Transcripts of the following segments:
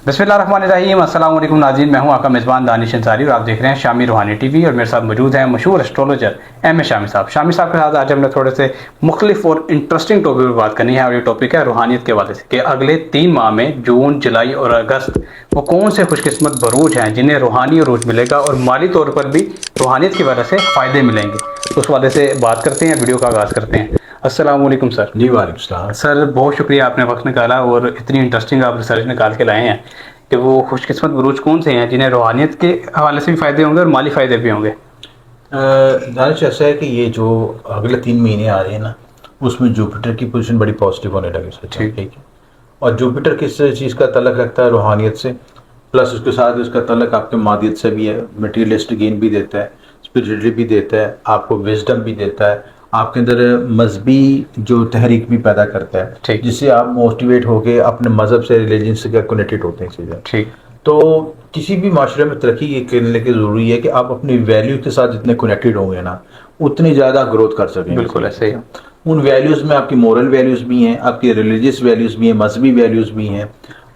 बिस्मिल्लाहिर्रहमानिर्रहीम। अस्सलाम वालेकुम नाज़रीन, मैं हूं आपका मेज़बान दानिश अंसारी और आप देख रहे हैं शामी रूहानी टीवी। और मेरे साथ मौजूद हैं मशहूर एस्ट्रोलॉजर एम ए शामी साहब। शामी साहब के साथ आज हमने थोड़े से मुख्तलिफ और इंटरेस्टिंग टॉपिक पर बात करनी है और ये टॉपिक है रूहानियत के हवाले से कि अगले 3 माह में जून, जुलाई और अगस्त वो कौन से खुशकिस्मत बरूज हैं जिन्हें रूहानी अरूज मिलेगा और माली तौर पर भी रूहानियत की वजह से फ़ायदे मिलेंगे। तो उस वाले से बात करते हैं, वीडियो का आगाज़ करते हैं। अस्सलाम वालेकुम सर। जी वालेकुम सलाम। सर बहुत शुक्रिया, आपने वक्त निकाला और इतनी इंटरेस्टिंग आप रिसर्च निकाल के लाए हैं कि वो खुशकिस्मत बुरूज कौन से हैं जिन्हें रूहानियत के हवाले से भी फ़ायदे होंगे और माली फ़ायदे भी होंगे। दानिश, ऐसा है कि ये जो अगले 3 महीने आ रहे हैं ना, उसमें जुपिटर की पोजीशन बड़ी पॉजिटिव होने लगी सर। ठीक है। और जुपिटर किस चीज़ का तल्लक रखता है? रूहानियत से, प्लस उसके साथ उसका तल्लक आपके मादियत से भी है। मटीरियलिस्ट गेन भी देता है, स्पिरिचुअलिटी भी देता है, आपको विजडम भी देता है, आपके अंदर मजहबी जो तहरीक भी पैदा करता है, जिससे आप मोटिवेट होकर अपने मज़हब से, रिलीजन से कनेक्टेड होते हैं चीज़ें। ठीक। तो किसी भी माशरे में तरक्की ये करने की ज़रूरी है कि आप अपनी वैल्यू के साथ जितने कनेक्टेड होंगे ना, उतनी ज़्यादा ग्रोथ कर सकेंगे। बिल्कुल ऐसे ही। उन वैल्यूज़ में आपकी मोरल वैल्यूज़ भी हैं, आपकी रिलीजियस वैल्यूज़ भी हैं, मजहबी वैल्यूज़ भी हैं,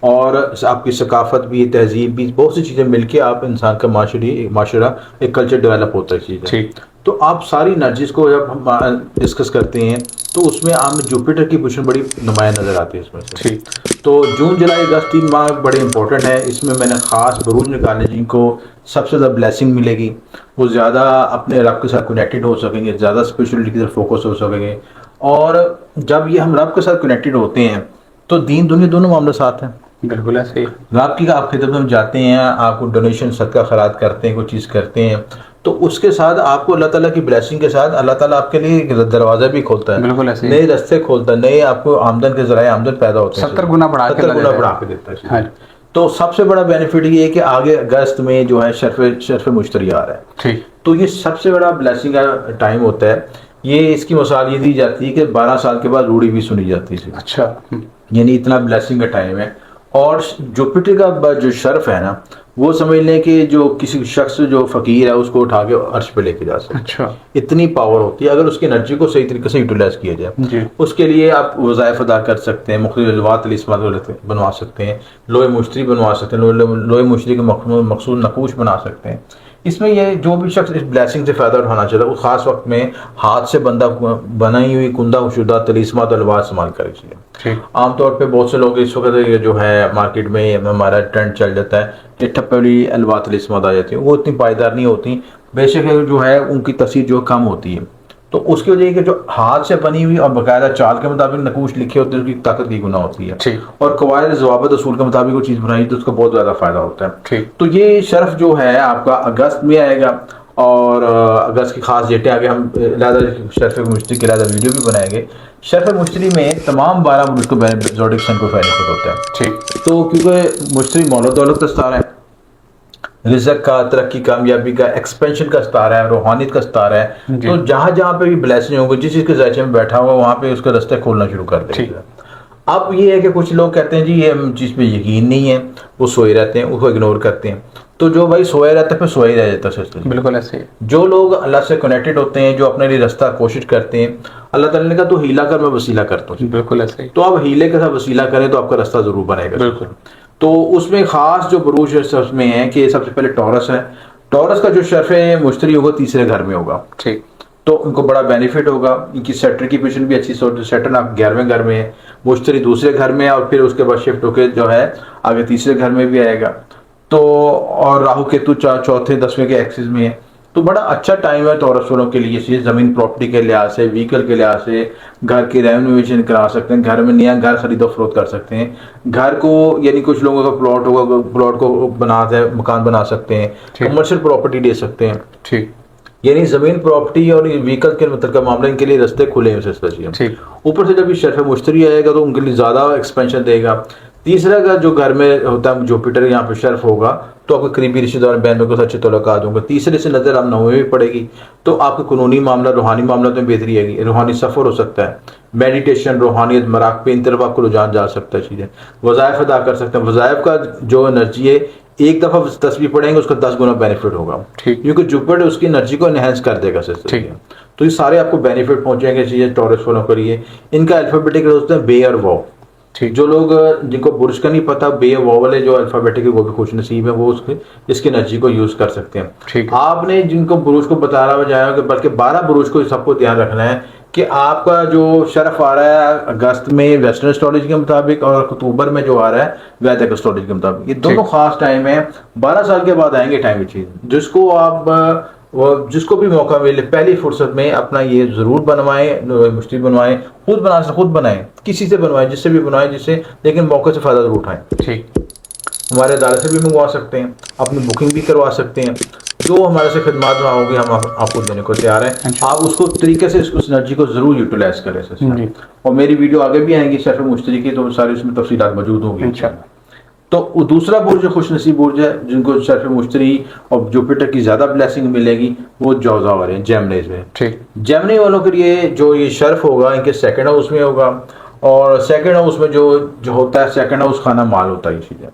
और आपकी सकाफत भी, तहजीब भी, बहुत सी चीज़ें मिलके आप इंसान का माशरा एक कल्चर डेवलप होता है चीज़ें। ठीक। तो आप सारी एनर्जीज़ को जब हम डिस्कस करते हैं तो उसमें आम जुपिटर की पोजीशन बड़ी नुमाया नज़र आती है इसमें से। ठीक। तो जून, जुलाई, अगस्त 3 माह बड़े इंपॉर्टेंट है। इसमें मैंने ख़ास बरूज निकाले जिनको सबसे ज़्यादा ब्लेसिंग मिलेगी, वो ज़्यादा अपने रब के साथ कनेक्टेड हो सकेंगे, ज़्यादा स्पिरिचुअलिटी की तरफ फोकस हो सकेंगे। और जब ये हम रब के साथ कनेक्टेड होते हैं तो दीन दुनिया दोनों मामले साथ हैं। बिल्कुल ऐसे ही। रब की आप खिदमत में जाते हैं, आपको डोनेशन, सदका खैरात करते हैं, कोई चीज़ करते हैं, तो उसके साथ आपको अल्लाह ताला की ब्लेसिंग के साथ अल्लाह ताला आपके लिए दरवाजा भी खोलता है, बिल्कुल ऐसे ही। नए रास्ते खोलता है, नए आपको आमदन के जराए आमदन पैदा होते हैं, 70 गुना बढ़ा के देता है। तो सबसे बड़ा बेनिफिट ये है कि आगे अगस्त में जो है शर्फ मुश्तरी आ रहा है। ठीक। तो ये सबसे बड़ा ब्लेसिंग का टाइम होता है। ये इसकी मिसाल ये दी जाती है कि 12 साल के बाद रूढ़ी भी सुनी जाती है। अच्छा। यानी इतना ब्लेसिंग का टाइम है। और जुपिटर का जो शर्फ है ना, वो समझ लें कि जो किसी शख्स जो फ़कीर है उसको उठा के अर्श पे लेके जा सकते। अच्छा। इतनी पावर होती है अगर उसकी एनर्जी को सही तरीके से यूटिलाइज किया जाए। उसके लिए आप वज़ाइफ अदा कर सकते हैं, मुख्तलिफ बनवा सकते हैं, लोहे मुश्तरी बनवा सकते हैं, लोहे मुश्तरी के मखसूस नकूश बना सकते हैं। इसमें ये जो भी शख्स इस ब्लेसिंग से फ़ायदा उठाना चाहता है, उस ख़ास वक्त में हाथ से बनाई हुई कुंदा शुदा तलीस्मात अलवाज इस्तेमाल करें चाहिए। आमतौर पे बहुत से लोग इस वक्त जो है मार्केट में हमारा ट्रेंड चल जाता है कि ठप्पे वाली अलवा तलीस्मात आ जाती है, वो इतनी पायदार नहीं होती, बेशक जो है उनकी तसीर जो कम होती है। तो उसकी वजह कि जो हाथ से बनी हुई और बाकायदा चाल के मुताबिक नकूश लिखे होते हैं, उसकी ताकत की गुना होती है। और कवायद ज़वाबित असूल के मुताबिक वो चीज़ बनाई तो उसका बहुत ज़्यादा फ़ायदा होता है। तो ये शर्फ जो है आपका अगस्त में आएगा, और अगस्त की खास डेटें आगे हम शर्फ मुश्तरी के लिहाजा वीडियो भी बनाएंगे। शर्फ मुश्तरी में तमाम 12 बुरुज को ज़ोडिक सन को बेनिफिट होता है। ठीक। तो क्योंकि मुश्तरी मौला दौलत का सितारा है, रिज़्क़ का, तरक्की, कामयाबी का, एक्सपेंशन का सितारा है, रूहानियत का सितारा है। तो जहाँ जहाँ पे भी ब्लेसिंग होंगे, जिस चीज़ के ज़ायचे में बैठा हुआ वहाँ पे उसके रास्ते खोलना शुरू कर देगा। अब ये है कि कुछ लोग कहते हैं जी ये चीज़ पे यकीन नहीं है, वो सोए रहते हैं, उसको इग्नोर करते हैं। तो जो भाई सोया रहता है फिर सोया ही रह जाता है। बिल्कुल ऐसे ही। जो लोग अल्लाह से कनेक्टेड होते हैं, जो अपने लिए रास्ता कोशिश करते हैं, अल्लाह ताला ने कहा तो हीला कर, मैं वसीला करता हूँ। बिल्कुल ऐसे ही। तो आप हीले के साथ वसीला करें तो आपका रास्ता ज़रूर बनेगा। बिल्कुल। तो उसमें ख़ास जो बरूज में है कि सबसे पहले टॉरस है। टॉरस का जो शर्फ है मुश्तरी होगा, तीसरे घर में होगा। ठीक। तो उनको बड़ा बेनिफिट होगा। इनकी सेक्टर की पोजीशन भी अच्छी, सेक्टर आप 11वें घर में है, मुश्तरी दूसरे घर में है, और फिर उसके बाद शिफ्ट होकर जो है आगे तीसरे घर में भी आएगा। तो और राहु केतु चौथे 10वें के एक्सिस में है। तो बड़ा अच्छा टाइम है टॉरस वालों के लिए। ज़मीन प्रॉपर्टी के लिहाज से, व्हीकल के लिहाज से, घर की रेनोवेशन करा सकते हैं, घर में नया घर खरीदो फरोख्त कर सकते हैं, घर को यानी कुछ लोगों का प्लॉट होगा, प्लॉट को मकान बना सकते हैं, कमर्शियल प्रॉपर्टी ले सकते हैं। ठीक। यानी ज़मीन प्रॉपर्टी और व्हीकल के मतलब का मामला इनके लिए रास्ते खुले हैं। ऊपर से जब ये शर्फ मुश्तरी आएगा तो उनके लिए ज़्यादा एक्सपेंशन देगा। तीसरा का जो घर में होता है जुपिटर, यहाँ पे शर्फ होगा तो आपके करीबी रिश्तेदार, बहन में कुछ अच्छे तल्लुकात होंगे। तीसरे से नज़र आप 9वें में पड़ेगी तो आपके कानूनी मामला, रूहानी मामला में बेहतरी आएगी। रूहानी सफ़र हो सकता है, मेडिटेशन, रूहानियत, मराक पे इन तरफ आपको रुझान जा सकता है। चीज़ें वज़ाइफ अदा कर सकते हैं। वज़ाइफ का जो एनर्जी है, एक दफ़ा तस्वीर पढ़ेंगे उसका 10 गुना बेनिफिट होगा, क्योंकि जुपिटर उसकी एनर्जी को एनहेंस कर देगा। तो ये सारे आपको बेनिफिट पहुँचेंगे चीज़ें टॉरस वालों के लिए। इनका अल्फ़ाबेटिक होता है बे और वो। ठीक। जो लोग जिनको बुर्ज का नहीं पता, बे वोवल है जो अल्फाबेटिक है वो भी खुश नसीब है, वो उसके इसकी एनर्जी को यूज कर सकते हैं। ठीक। आपने जिनको बुरुज को बता रहा जाएगा कि बल्कि 12 बुरुज को सबको ध्यान रखना है कि आपका जो शरफ आ रहा है अगस्त में वेस्टर्न एस्ट्रोलॉजी के मुताबिक और अक्टूबर में जो आ रहा है वैदिक एस्ट्रोलॉजी के मुताबिक, ये दोनों खास टाइम है। 12 साल के बाद आएंगे टाइम चीज, जिसको आप जिसको भी मौका मिले पहली फुर्सत में अपना ये जरूर बनवाएं, मुश्ती बनवाएं, खुद बनाएं, किसी से बनवाएं, जिससे भी बनवाएं, जिससे, लेकिन मौके से फायदा जरूर उठाएं। ठीक। हमारे अदालत से भी मंगवा सकते हैं, अपनी बुकिंग भी करवा सकते हैं, जो हमारे से खिदमात में होगी हम आपको देने को तैयार हैं। आप उसको तरीके से उस एनर्जी को जरूर यूटिलाइज करें सर। और मेरी वीडियो आगे भी आएंगी शर्फ मुश्तरी की, तो सारी उसमें तफसीलात मौजूद होंगी। तो दूसरा बुर्ज खुश नसीब बुर्ज है जिनको शर्फ मुश्तरी और जुपिटर की ज्यादा ब्लेसिंग मिलेगी, वो जौजा वाले हैं, जेमिनीज में। ठीक। जेमिनी वालों के लिए जो ये शर्फ होगा इनके सेकंड हाउस में होगा, और सेकंड हाउस में जो होता है सेकंड हाउस खाना माल होता है ये चीजें।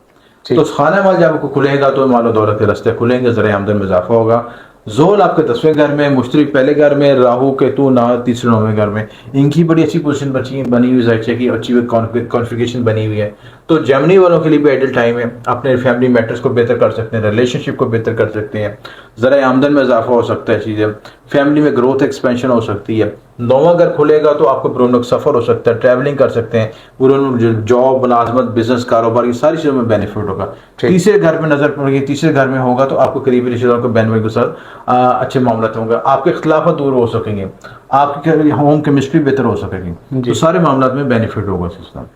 तो खाना माल जब आपको खुलेगा तो मालो दौलत के रास्ते खुलेंगे, ज़रा आमदन में इजाफा होगा। जोल आपके 10वें घर में, मुश्तरी पहले घर में, राहु केतु ना तीसरे 9वें घर में, इनकी बड़ी अच्छी पोजीशन बनी हुई है कि अच्छी कॉन्फ़िगरेशन बनी हुई है। तो जेमिनी वालों के लिए भी आइडियल टाइम है, अपने फैमिली मैटर्स को बेहतर कर सकते हैं, रिलेशनशिप को बेहतर कर सकते हैं, ज़रा आमदन में इजाफा हो सकता है, चीज़ें फैमिली में ग्रोथ एक्सपेंशन हो सकती है। 9वां घर खुलेगा तो आपको पुरनक सफ़र हो सकता है, ट्रैवलिंग कर सकते हैं, पुरनक जॉब, मुलाजमत, बिजनेस, कारोबार, ये सारी चीज़ों में बेनिफिट होगा। तीसरे घर में नजर पड़ेगी, तीसरे घर में होगा तो आपको करीबी रिश्तेदारों को बेनिफिट के साथ अच्छे मामला होंगे, आपके खिलाफत दूर हो सकेंगे, आपकी होम केमिस्ट्री बेहतर हो सकेगी, तो सारे मामला में बेनिफिट होगा सिस्टम।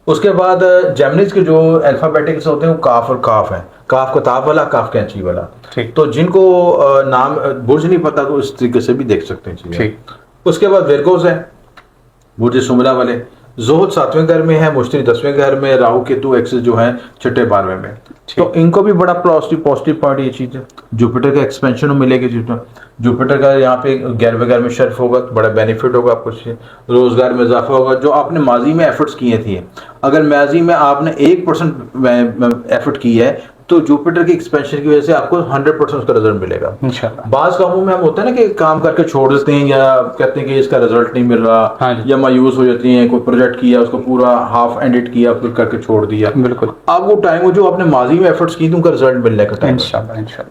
उसके बाद जेमिनीज के जो अल्फाबेटिक्स होते हैं वो काफ और काफ है, काफ किताब वाला, काफ कैंची वाला। तो जिनको नाम बुर्ज नहीं पता तो इस तरीके से भी देख सकते हैं चीजें। उसके बाद विरगोज है, बुर्ज सुमला वाले। जोहद 7वें घर में है, मुश्तरी 10वें घर में, राहु केतु एक्सिस जो है 6ठे 12वें में। तो इनको भी बड़ा पॉजिटिव पॉइंट ये चीज है, जुपिटर का एक्सपेंशन मिलेगी। जुपिटर का यहाँ पे 11वें घर में शर्फ होगा तो बड़ा बेनिफिट होगा आपको, रोजगार में इजाफा होगा। जो आपने माजी में एफर्ट्स किए थे, अगर माजी में आपने 1% एफर्ट की है तो जुपिटर की एक्सपेंशन की वजह से आपको 100% उसका रिजल्ट मिलेगा। बाज कामों में हम होता है ना कि काम करके छोड़ देते हैं या कहते हैं कि इसका रिजल्ट नहीं मिल रहा, या मायूस हो जाती हैं, कोई प्रोजेक्ट किया उसको पूरा हाफ एंडेड किया फिर करके छोड़ दिया। बिल्कुल। अब वो टाइम जो आपने माजी में एफर्ट्स की थी उनका रिजल्ट मिलने का टाइम,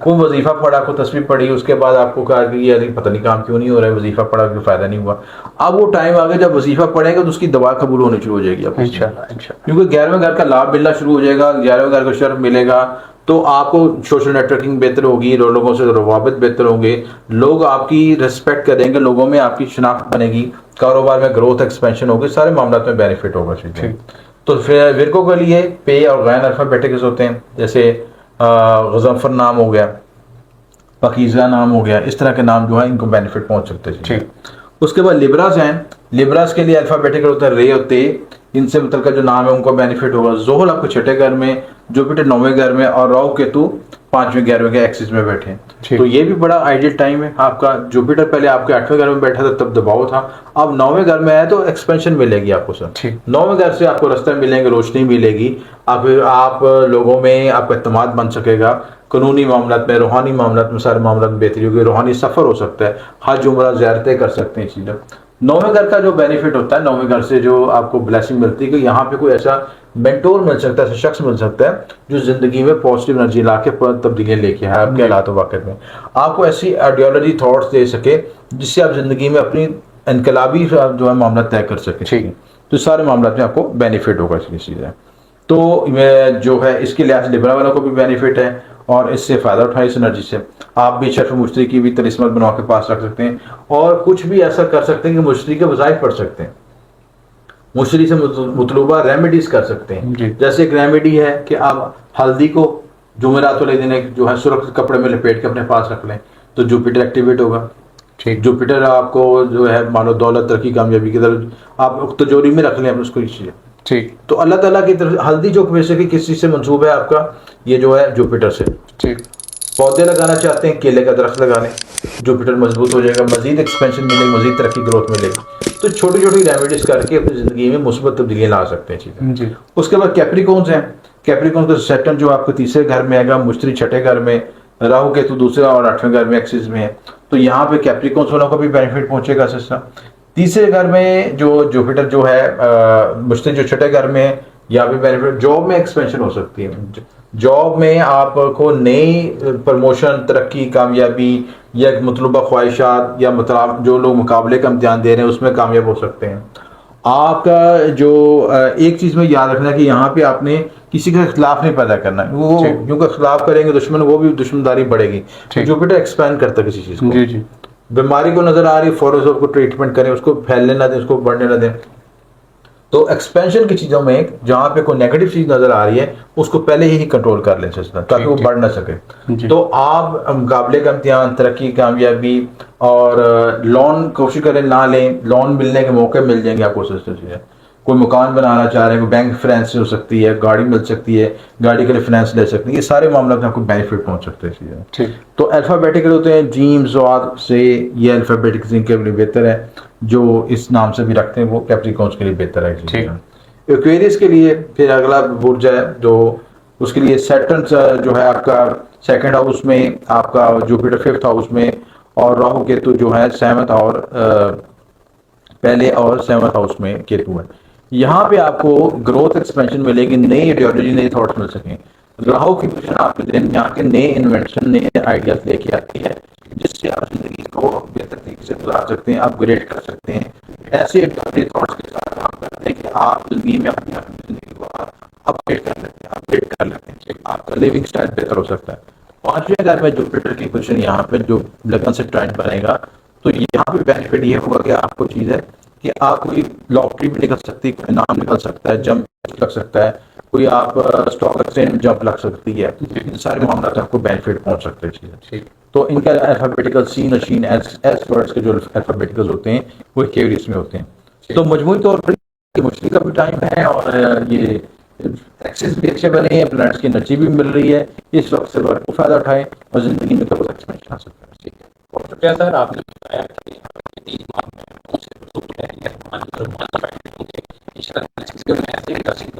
कोई वजीफा पढ़ा, कोई तस्वीर पढ़ी, उसके बाद आपको कहा कि पता नहीं काम क्यों नहीं हो रहा है, वजीफा पढ़ा कोई फायदा नहीं हुआ। अब वो टाइम आ गया जब वजीफा पढ़ेगा तो उसकी दवा कबूल होनी शुरू हो जाएगी, क्योंकि 11वें घर का लाभ मिलना शुरू हो जाएगा, 11वें घर का शर्फ मिलेगा तो आपको सोशल नेटवर्किंग बेहतर होगी, लोगों से रवाबत बेहतर होंगे, लोग आपकी रिस्पेक्ट करेंगे, लोगों में आपकी शनाख्त बनेगी, कारोबार में ग्रोथ एक्सपेंशन होगी, सारे मामलों में बेनिफिट होगा। तो फिर विरगो के लिए पे और गैन अल्फाबेटिक्स होते हैं, जैसे गजनफर नाम हो गया, पकीज़ा नाम हो गया, इस तरह के नाम जो है इनको बेनिफिट पहुंच सकते हैं। उसके बाद लिब्रास हैं, लिब्रास के लिए अल्फाबेटिकल होता है रे और ते, इनसे मतलब का जो नाम है उनको बेनिफिट होगा। जोहल आपको 6ठे घर में, जुपिटर 9वें घर में, और राहु केतु 5वें 11वें के एक्सिस में बैठे। तो ये भी बड़ा आइडियल टाइम है आपका। जुपिटर पहले आपके 8वें घर में बैठा था तब दबाव था, अब 9वें घर में आया तो एक्सपेंशन मिलेगी आपको सर। 9वें घर से आपको रास्ते मिलेंगे, रोशनी मिलेगी, आप लोगों में आपका एतमाद बन सकेगा, कानूनी मामलात में, रूहानी मामलात में, सारे मामलात में बेहतरी होगी, रूहानी सफ़र हो सकता है, हज उम्रा ज़ियारतें कर सकते हैं चीज़ें। 9वें घर का जो बेनिफिट होता है, 9वें घर से जो आपको ब्लेसिंग मिलती है कि यहाँ पे कोई ऐसा मेंटोर मिल सकता है, ऐसा शख्स मिल सकता है जो जिंदगी में पॉजिटिव एनर्जी ला के तब्दीलियाँ लेके है आपके हालात वाक़ में, आपको ऐसी आइडियोलॉजी थॉट्स दे सके जिससे आप जिंदगी में अपनी इनकलाबी जो है मामला तय कर सके। तो सारे मामला में आपको बेनिफिट होगा इसकी चीज़ें। तो जो है इसके लिहाज से लिब्रा वालों को भी बेनिफिट है और इससे फ़ायदा उठाए इस एनर्जी से। आप भी शर्फ मुश्तरी की भी तलिस्मत बनवा के पास रख सकते हैं और कुछ भी ऐसा कर सकते हैं कि मुश्तरी के वज़ाइफ पढ़ सकते हैं, मुश्तरी से मुतलूबा रेमेडीज कर सकते हैं। जैसे एक रेमेडी है कि आप हल्दी को जुमेरात वाले दिन जो है सुरक्षित कपड़े में लपेट के अपने पास रख लें तो जुपिटर एक्टिवेट होगा। जुपिटर आपको जो है मानो दौलत, तरक्की, कामयाबी की तरफ आप तिजोरी में रख लें उसको चीज़ें। ठीक। तो अल्लाह ताला की तरफ हल्दी जो वैसे कि किस चीज़ से मंसूब है आपका, ये जो है जुपिटर से। ठीक। पौधे लगाना चाहते हैं, केले का दरख्त लगा लें, जुपिटर मजबूत हो जाएगा, मजीद एक्सपेंशन मिलेगी, मजीद तरक्की ग्रोथ मिलेगी। तो छोटी छोटी रेमेडीज करके अपनी जिंदगी में मुस्बत तब्दीलियाँ ला सकते हैं चीज़ें। उसके बाद कैप्रिकॉन्स हैं, कैप्रिकॉन का सेटन जो आपके तीसरे घर में आएगा, मुश्तरी 6ठे घर में, राहु केतु दूसरे और 8वें घर में एक्सिस में है। तो यहाँ पे कैप्रिकॉन्स वालों को भी बेनिफिट पहुंचेगा सिस्टम। तीसरे घर में जो जुपिटर जो है मुश्किल जो छठे घर में है, या भी बेनिफिट जॉब में एक्सपेंशन हो सकती है। जॉब में आपको नई प्रमोशन, तरक्की, कामयाबी या मतलूबा ख्वाहिशात या मतलब जो लोग मुकाबले का इम्तिहान दे रहे हैं उसमें कामयाब हो सकते हैं। आपका जो एक चीज़ में याद रखना कि यहाँ पे आपने किसी के खिलाफ नहीं पैदा करना है, वो क्योंकि खिलाफ करेंगे दुश्मन, वो भी दुश्मनदारी बढ़ेगी। जुपिटर एक्सपेंड करता है किसी चीज़ को। जी जी। बीमारी को नजर आ रही है, फौरन से उसको ट्रीटमेंट करें, उसको फैलने ना दें, उसको बढ़ने ना दें। तो एक्सपेंशन की चीज़ों में जहाँ पे कोई नेगेटिव चीज़ नज़र आ रही है उसको पहले ही कंट्रोल कर लें सिस्टम, ताकि वो बढ़ ना सके। तो आप मुकाबले का इम्तिहान, तरक्की, कामयाबी और लोन कोशिश करें ना लें, लोन मिलने के मौके मिल जाएंगे आपको सिस्टम से। कोई मकान बनाना चाह रहे हैं, कोई बैंक फाइनेंस हो सकती है, गाड़ी मिल सकती है, गाड़ी के लिए फाइनेंस ले सकते हैं, ये सारे मामला में आपको बेनिफिट पहुंच सकते हैं चीज़ें। ठीक। तो अल्फ़ाबेटिकल होते हैं जीम ज़ाद से, ये अल्फ़ाबेटिकल इनके लिए बेहतर है, जो इस नाम से भी रखते हैं वो कैप्रिकॉन्स के लिए बेहतर है चीज़ें। एक्वेरियस के लिए फिर अगला बुर्ज है जो उसके लिए सैटर्न जो है आपका सेकंड हाउस में, आपका जुपिटर फिफ्थ हाउस में, और राहु केतु जो है सेवंथ और पहले और सेवंथ हाउस में केतु है। यहाँ पे आपको ग्रोथ एक्सपेंशन मिलेगी, नई आइडियोलॉजी, नए थॉट्स मिल सकें। राहु की पोजीशन आपके दिन में आके नए इन्वेंशन, नए आइडियाज लेके आती है, जिससे आप जिंदगी को बेहतर तरीके से गुजार सकते हैं, अपग्रेड कर सकते हैं। ऐसे थॉट्स के साथ काम करते हैं कि आप जिंदगी में अपनी जिंदगी को अपग्रेड कर लेते हैं, अपग्रेड कर लेते हैं, आपका लिविंग स्टाइल बेहतर हो सकता है। पांचवें घर में जुपिटर की पोजीशन यहाँ पे जो लगन से ट्राइंट बनेगा, तो यहाँ पे बेनिफिट ये होगा कि आपको चीज़ है कि आप कोई लॉटरी भी निकल सकती है, कोई नाम निकल सकता है, जंप लग सकता है, कोई आप स्टॉक एक्सचेंज में जंप लग सकती है। इन सारे मामला से आपको बेनिफिट पहुंच सकते हैं चीज़ें। तो इनका अल्फाबेटिकल सी, नशीन, एस वर्ड्स के जो अल्फाबेटिकल होते हैं वो केवरियस में होते हैं। तो मजमूई तौर पर मुश्किल का भी टाइम है, और ये एक्सेस भी अच्छे बने हैं, प्लैनेट्स की एनर्जी भी मिल रही है, इस वक्त से भरपूर फायदा उठाएं और जिंदगी में कब एक्सपेंशन आ सकता है। ठीक है, बहुत शुक्रिया सर, आपने बताया कि 3 माह में कौन से है या 5 इंशाल्लाह ऐसे ही